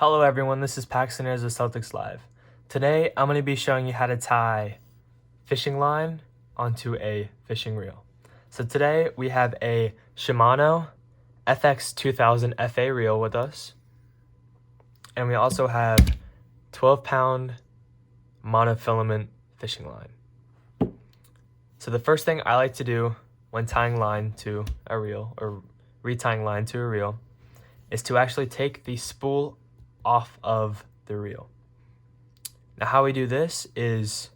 Hello everyone, this is Paxton Ayers of Celtics Live. Today I'm going to be showing you how to tie fishing line onto a fishing reel. So today we have a Shimano FX2000 FA reel with us. And we also have 12-pound monofilament fishing line. So the first thing I like to do when tying line to a reel or retying line to a reel is to actually take the spool off of the reel. Now how we do this is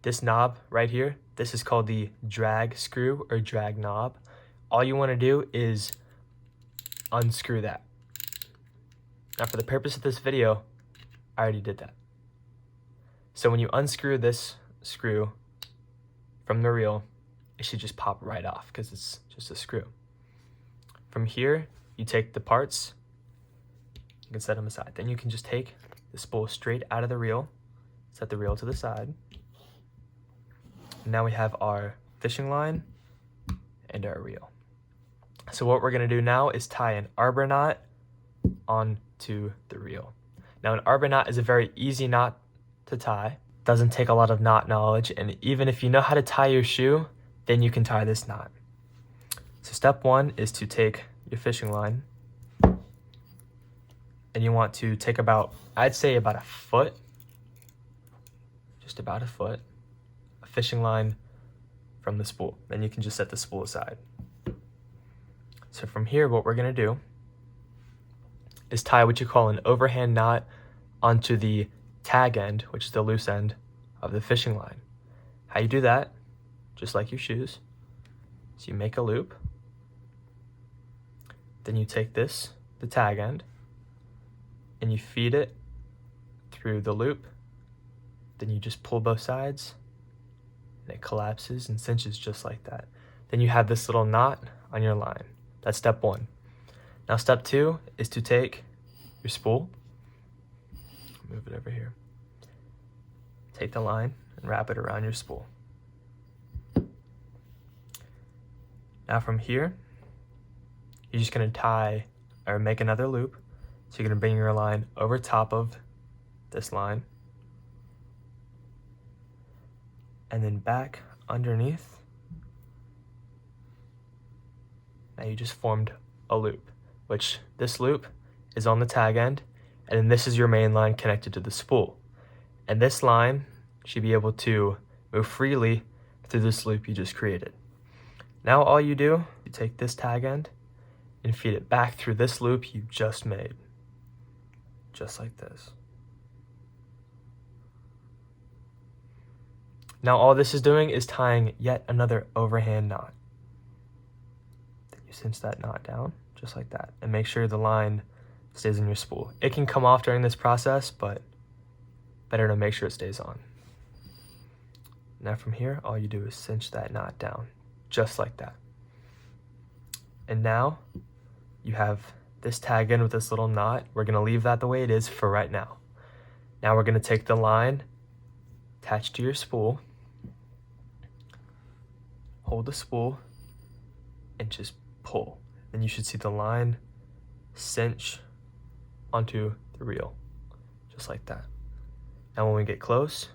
this knob right here. This is called the drag screw or drag knob. All you want to do is unscrew that. Now for the purpose of this video, I already did that. So when you unscrew this screw from the reel, it should just pop right off because it's just a screw. From here, you take the parts, you can set them aside. Then you can just take the spool straight out of the reel, set the reel to the side. And now we have our fishing line and our reel. So what we're gonna do now is tie an arbor knot onto the reel. Now an arbor knot is a very easy knot to tie. Doesn't take a lot of knot knowledge, and even if you know how to tie your shoe, then you can tie this knot. So step one is to take your fishing line, and you want to take about, I'd say about a foot, just about a foot, a fishing line from the spool. Then you can just set the spool aside. So from here, what we're gonna do is tie what you call an overhand knot onto the tag end, which is the loose end of the fishing line. How you do that, just like your shoes, so you make a loop, then you take this, the tag end, and you feed it through the loop, then you just pull both sides, and it collapses and cinches just like that. Then you have this little knot on your line. That's step one. Now step two is to take your spool, move it over here, take the line and wrap it around your spool. Now from here, you're just gonna tie or make another loop. So you're gonna bring your line over top of this line and then back underneath. Now you just formed a loop, which this loop is on the tag end, and then this is your main line connected to the spool. And this line should be able to move freely through this loop you just created. Now all you do, you take this tag end and feed it back through this loop you just made. Just like this. Now all this is doing is tying yet another overhand knot. Then you cinch that knot down, just like that, and make sure the line stays in your spool. It can come off during this process, but better to make sure it stays on. Now from here, all you do is cinch that knot down, just like that. And now you have this tag in with this little knot. We're gonna leave that the way it is for right now. Now we're gonna take the line attached to your spool, hold the spool, and just pull. Then you should see the line cinch onto the reel, just like that. Now when we get close,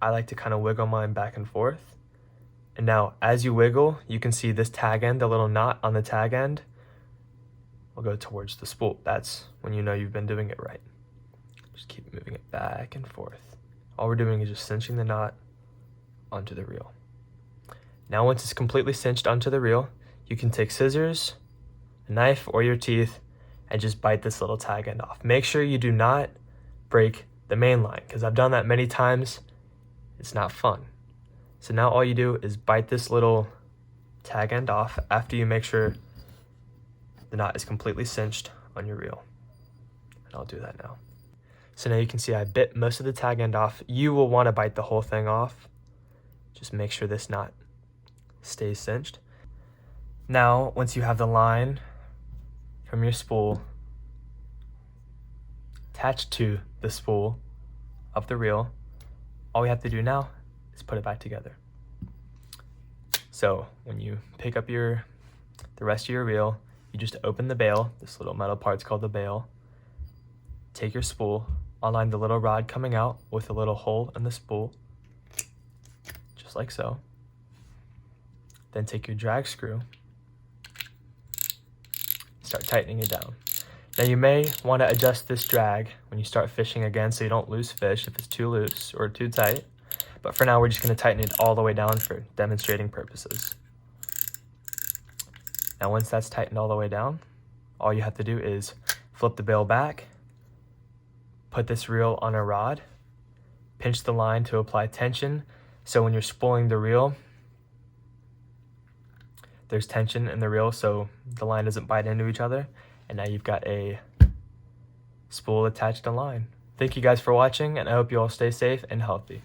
I like to kind of wiggle mine back and forth. And now as you wiggle, you can see this tag end, the little knot on the tag end, will go towards the spool. That's when you know you've been doing it right. Just keep moving it back and forth. All we're doing is just cinching the knot onto the reel. Now once it's completely cinched onto the reel, you can take scissors, a knife, or your teeth and just bite this little tag end off. Make sure you do not break the main line, because I've done that many times. It's not fun. So now all you do is bite this little tag end off after you make sure the knot is completely cinched on your reel. And I'll do that now. So now you can see I bit most of the tag end off. You will want to bite the whole thing off. Just make sure this knot stays cinched. Now, once you have the line from your spool attached to the spool of the reel, all we have to do now is put it back together. So when you pick up the rest of your reel, you just open the bail. This little metal part's called the bail. Take your spool, align the little rod coming out with a little hole in the spool, just like so. Then take your drag screw, start tightening it down. Now you may want to adjust this drag when you start fishing again so you don't lose fish if it's too loose or too tight. But for now, we're just going to tighten it all the way down for demonstrating purposes. Now once that's tightened all the way down, all you have to do is flip the bail back, put this reel on a rod, pinch the line to apply tension, so when you're spooling the reel, there's tension in the reel so the line doesn't bite into each other, and now you've got a spool attached to line. Thank you guys for watching, and I hope you all stay safe and healthy.